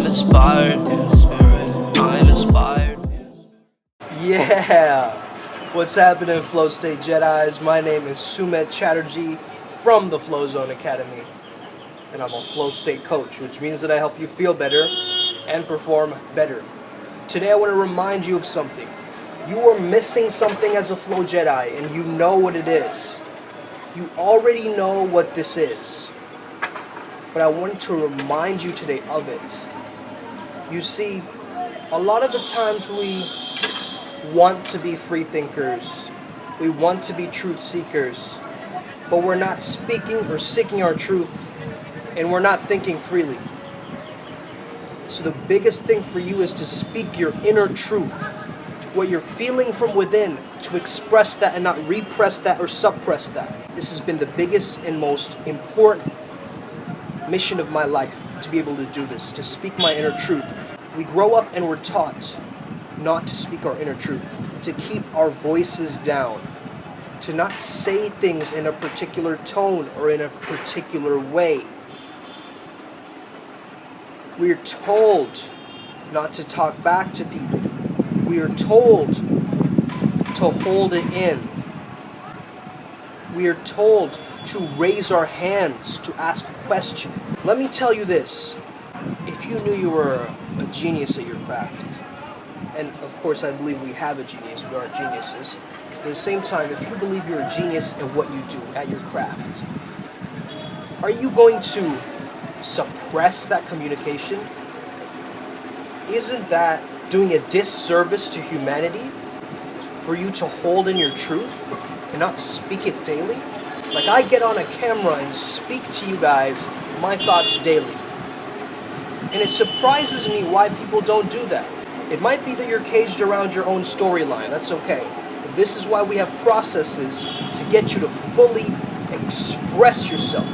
inspired. I'm inspired. Yeah! What's happening, Flow State Jedis? My name is Sumit Chatterjee from the Flow Zone Academy. And I'm a Flow State coach, which means that I help you feel better and perform better. Today I want to remind you of something. You are missing something as a Flow Jedi, and you know what it is. You already know what this is. But I want to remind you today of it. You see, a lot of the times we want to be free thinkers. We want to be truth seekers. But we're not speaking or seeking our truth, and we're not thinking freely. So the biggest thing for you is to speak your inner truth, what you're feeling from within, to express that and not repress that or suppress that. This has been the biggest and most important mission of my life, to be able to do this, to speak my inner truth. We grow up and we're taught not to speak our inner truth, to keep our voices down, to not say things in a particular tone or in a particular way. We are told not to talk back to people. We are told to hold it in. We are told to raise our hands to ask a question. Let me tell you this. If you knew you were a genius at your craft, and of course I believe we have a genius, we are geniuses, at the same time, if you believe you're a genius at what you do, at your craft, are you going to suppress that communication? Isn't that doing a disservice to humanity for you to hold in your truth and not speak it daily? Like, I get on a camera and speak to you guys my thoughts daily. And it surprises me why people don't do that. It might be that you're caged around your own storyline, that's okay. But this is why we have processes to get you to fully express yourself,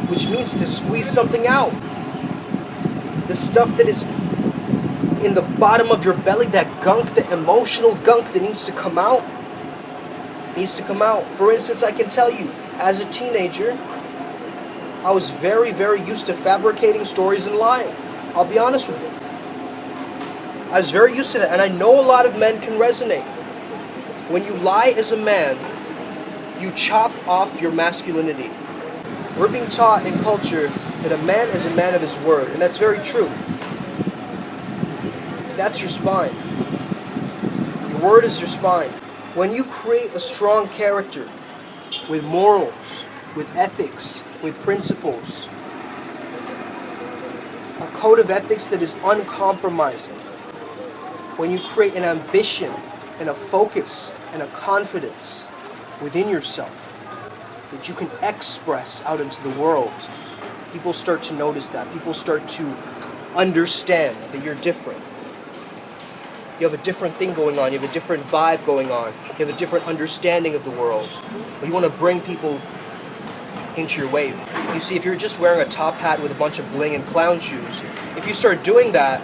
which means to squeeze something out. The stuff that is in the bottom of your belly, that gunk, the emotional gunk that needs to come out, needs to come out. For instance, I can tell you, as a teenager, I was very, very used to fabricating stories and lying. I'll be honest with you. I was very used to that, and I know a lot of men can resonate. When you lie as a man, you chop off your masculinity. We're being taught in culture that a man is a man of his word, and that's very true. That's your spine. Your word is your spine. When you create a strong character with morals, with ethics, with principles, a code of ethics that is uncompromising, when you create an ambition and a focus and a confidence within yourself that you can express out into the world, people start to notice that. People start to understand that you're different. You have a different thing going on. You have a different vibe going on. You have a different understanding of the world. But you want to bring people into your wave. You see, if you're just wearing a top hat with a bunch of bling and clown shoes, if you start doing that,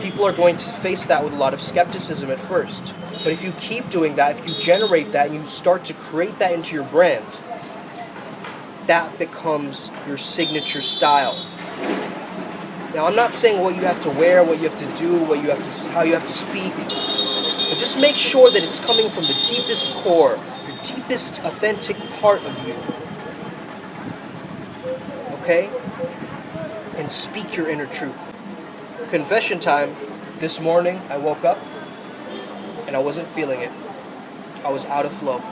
people are going to face that with a lot of skepticism at first. But if you keep doing that, if you generate that and you start to create that into your brand, that becomes your signature style. Now, I'm not saying what you have to wear, what you have to do, how you have to speak, but just make sure that it's coming from the deepest core, your deepest authentic part of you. Okay? And speak your inner truth. Confession time. This morning, I woke up and I wasn't feeling it. I was out of flow.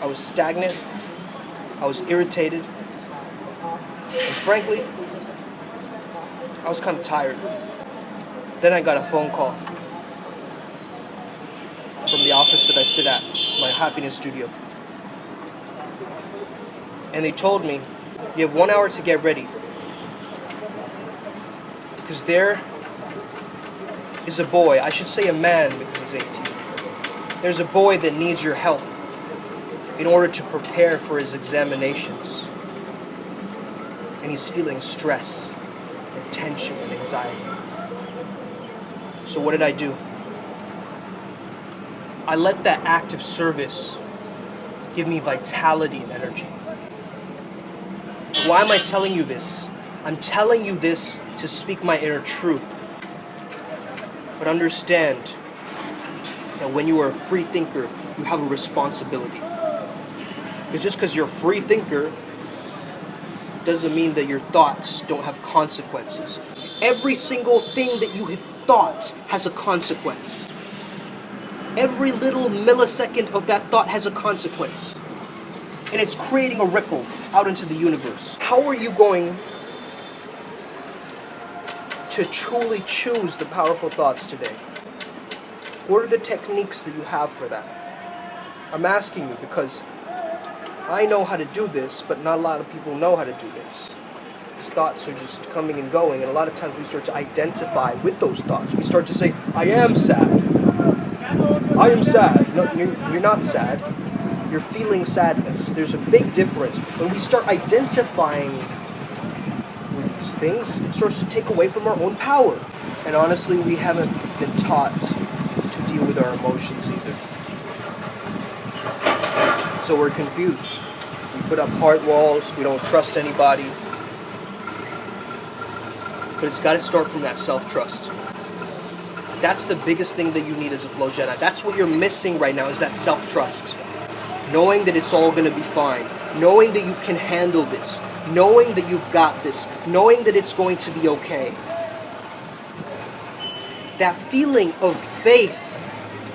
I was stagnant. I was irritated. And frankly, I was kind of tired. Then I got a phone call from the office that I sit at, my happiness studio. And they told me, you have 1 hour to get ready. Because there is a boy, I should say a man because he's 18. There's a boy that needs your help in order to prepare for his examinations. And he's feeling stress and tension and anxiety. So what did I do? I let that act of service give me vitality and energy. Why am I telling you this? I'm telling you this to speak my inner truth. But understand that when you are a free thinker, you have a responsibility. Because just because you're a free thinker doesn't mean that your thoughts don't have consequences. Every single thing that you have thought has a consequence. Every little millisecond of that thought has a consequence. And it's creating a ripple out into the universe. How are you going to truly choose the powerful thoughts today? What are the techniques that you have for that? I'm asking you because I know how to do this, but not a lot of people know how to do this. These thoughts are just coming and going, and a lot of times we start to identify with those thoughts. We start to say, I am sad. I am sad. No, you're not sad. You're feeling sadness. There's a big difference. When we start identifying with these things, it starts to take away from our own power. And honestly, we haven't been taught to deal with our emotions either. So we're confused. We put up heart walls. We don't trust anybody. But it's got to start from that self-trust. That's the biggest thing that you need as a Flow Jedi. That's what you're missing right now, is that self-trust. Knowing that it's all going to be fine. Knowing that you can handle this. Knowing that you've got this. Knowing that it's going to be okay. That feeling of faith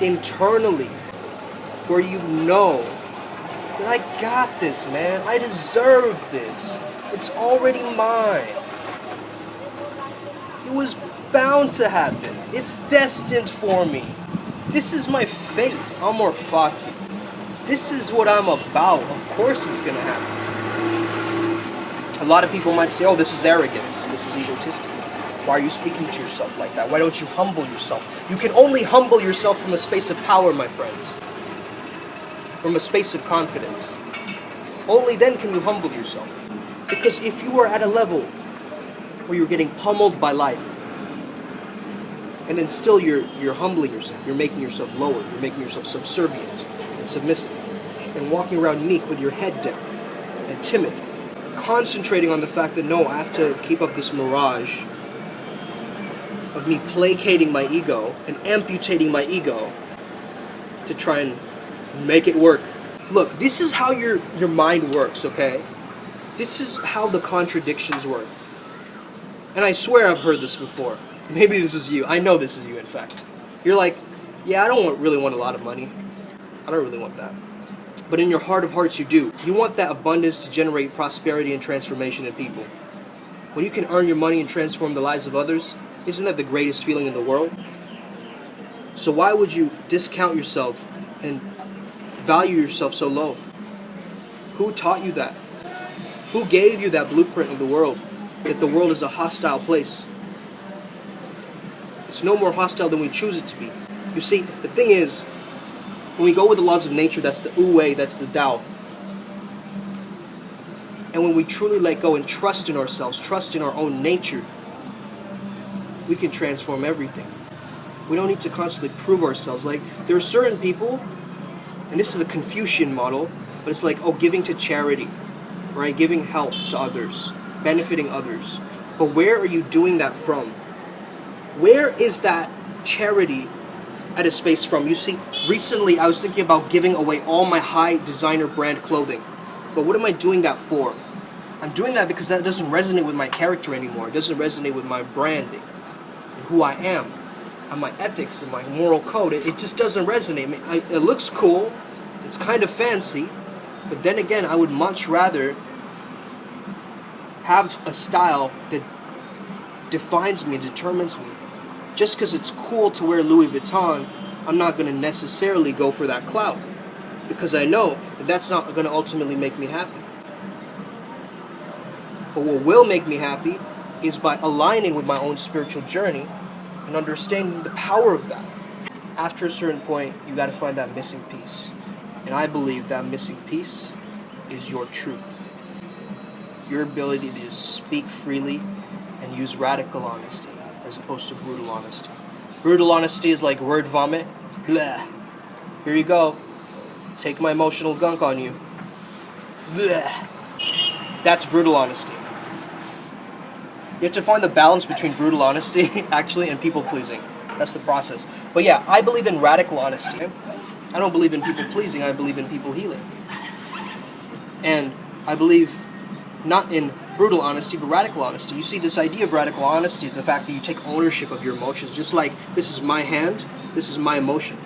internally, where you know that I got this, man. I deserve this. It's already mine. It was bound to happen. It's destined for me. This is my fate. Amor fati. This is what I'm about. Of course it's going to happen to me. A lot of people might say, oh, this is arrogance. This is egotistic. Why are you speaking to yourself like that? Why don't you humble yourself? You can only humble yourself from a space of power, my friends. From a space of confidence. Only then can you humble yourself. Because if you are at a level where you're getting pummeled by life, and then still you're humbling yourself, you're making yourself lower, you're making yourself subservient and submissive, and walking around meek with your head down and timid, concentrating on the fact that no, I have to keep up this mirage of me placating my ego and amputating my ego to try and make it work. Look, this is how your mind works, okay? This is how the contradictions work. And I swear I've heard this before. Maybe this is you. I know this is you, in fact. You're like, yeah, I don't really want a lot of money. I don't really want that. But in your heart of hearts, you do. You want that abundance to generate prosperity and transformation in people. When you can earn your money and transform the lives of others, isn't that the greatest feeling in the world? So why would you discount yourself and value yourself so low? Who taught you that? Who gave you that blueprint of the world? That the world is a hostile place. It's no more hostile than we choose it to be. You see, the thing is, when we go with the laws of nature, that's the Wu-Wei, that's the Tao. And when we truly let go and trust in ourselves, trust in our own nature, we can transform everything. We don't need to constantly prove ourselves. Like, there are certain people, and this is the Confucian model, but it's like, oh, giving to charity, right? Giving help to others, benefiting others. But where are you doing that from? Where is that charity at a space from? You see, recently I was thinking about giving away all my high designer brand clothing. But what am I doing that for? I'm doing that because that doesn't resonate with my character anymore. It doesn't resonate with my branding and who I am and my ethics and my moral code. It just doesn't resonate. I mean, it looks cool. It's kind of fancy. But then again, I would much rather have a style that defines me, determines me. Just because it's cool to wear Louis Vuitton, I'm not going to necessarily go for that clout. Because I know that that's not going to ultimately make me happy. But what will make me happy is by aligning with my own spiritual journey and understanding the power of that. After a certain point, you got to find that missing piece. And I believe that missing piece is your truth. Your ability to just speak freely and use radical honesty as opposed to brutal honesty. Brutal honesty is like word vomit. Blah. Here you go. Take my emotional gunk on you. Blah. That's brutal honesty. You have to find the balance between brutal honesty, actually, and people pleasing. That's the process. But yeah, I believe in radical honesty. I don't believe in people pleasing, I believe in people healing. And I believe not in brutal honesty, but radical honesty. You see, this idea of radical honesty, the fact that you take ownership of your emotions, just like this is my hand, this is my emotion.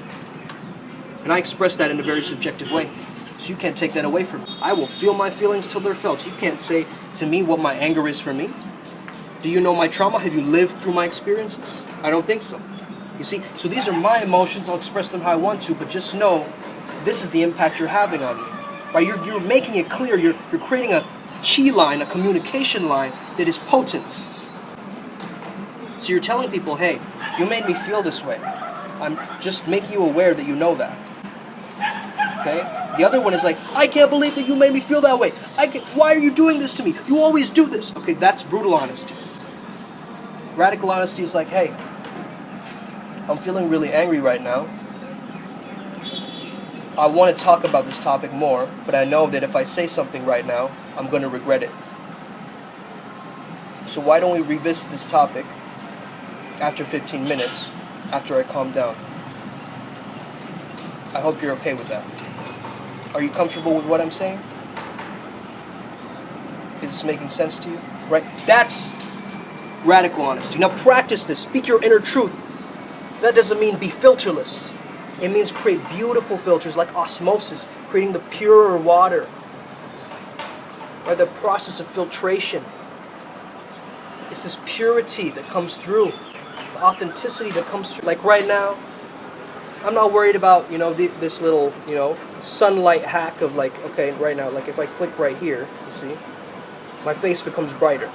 And I express that in a very subjective way. So you can't take that away from me. I will feel my feelings till they're felt. You can't say to me what my anger is for me. Do you know my trauma? Have you lived through my experiences? I don't think so. You see, so these are my emotions. I'll express them how I want to, but just know this is the impact you're having on me. Right? You're making it clear. You're creating a chi line, a communication line that is potent. So you're telling people, hey, you made me feel this way. I'm just making you aware that you know that. Okay? The other one is like, I can't believe that you made me feel that way. Why are you doing this to me? You always do this. Okay, that's brutal honesty. Radical honesty is like, hey, I'm feeling really angry right now. I want to talk about this topic more, but I know that if I say something right now, I'm going to regret it. So why don't we revisit this topic after 15 minutes, after I calm down? I hope you're okay with that. Are you comfortable with what I'm saying? Is this making sense to you? Right? That's radical honesty. Now practice this. Speak your inner truth. That doesn't mean be filterless. It means create beautiful filters like osmosis, creating the purer water. Or the process of filtration. It's this purity that comes through. The authenticity that comes through. Like right now, I'm not worried about, this little, sunlight hack of like, okay, right now, like if I click right here, you see, my face becomes brighter.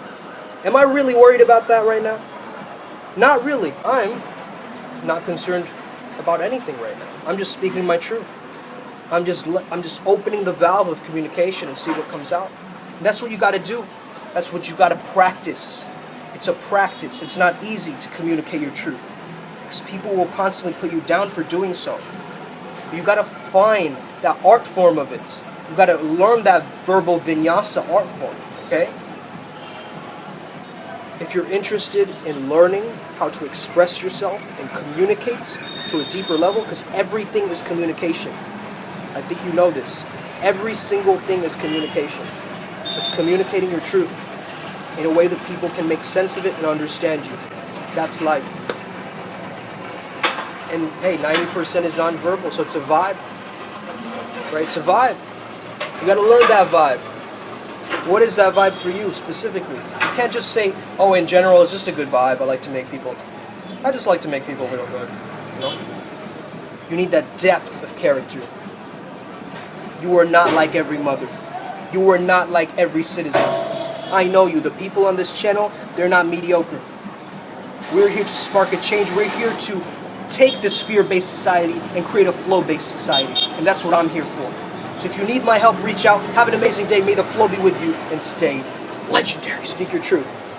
Am I really worried about that right now? Not really. I'm not concerned about anything right now. I'm just speaking my truth. I'm just opening the valve of communication and see what comes out. And that's what you got to do. That's what you got to practice. It's a practice. It's not easy to communicate your truth. Because people will constantly put you down for doing so. You got to find that art form of it. You got to learn that verbal vinyasa art form, okay? If you're interested in learning how to express yourself and communicate to a deeper level, because everything is communication. I think you know this. Every single thing is communication. It's communicating your truth in a way that people can make sense of it and understand you. That's life. And hey, 90% is nonverbal, so it's a vibe. Right? It's a vibe. You gotta learn that vibe. What is that vibe for you specifically? You can't just say, oh, in general, it's just a good vibe. I just like to make people feel good. You need that depth of character. You are not like every mother. You are not like every citizen. I know you. The people on this channel, they're not mediocre. We're here to spark a change. We're here to take this fear-based society and create a flow-based society. And that's what I'm here for. So if you need my help, reach out. Have an amazing day. May the flow be with you and stay legendary. Speak your truth.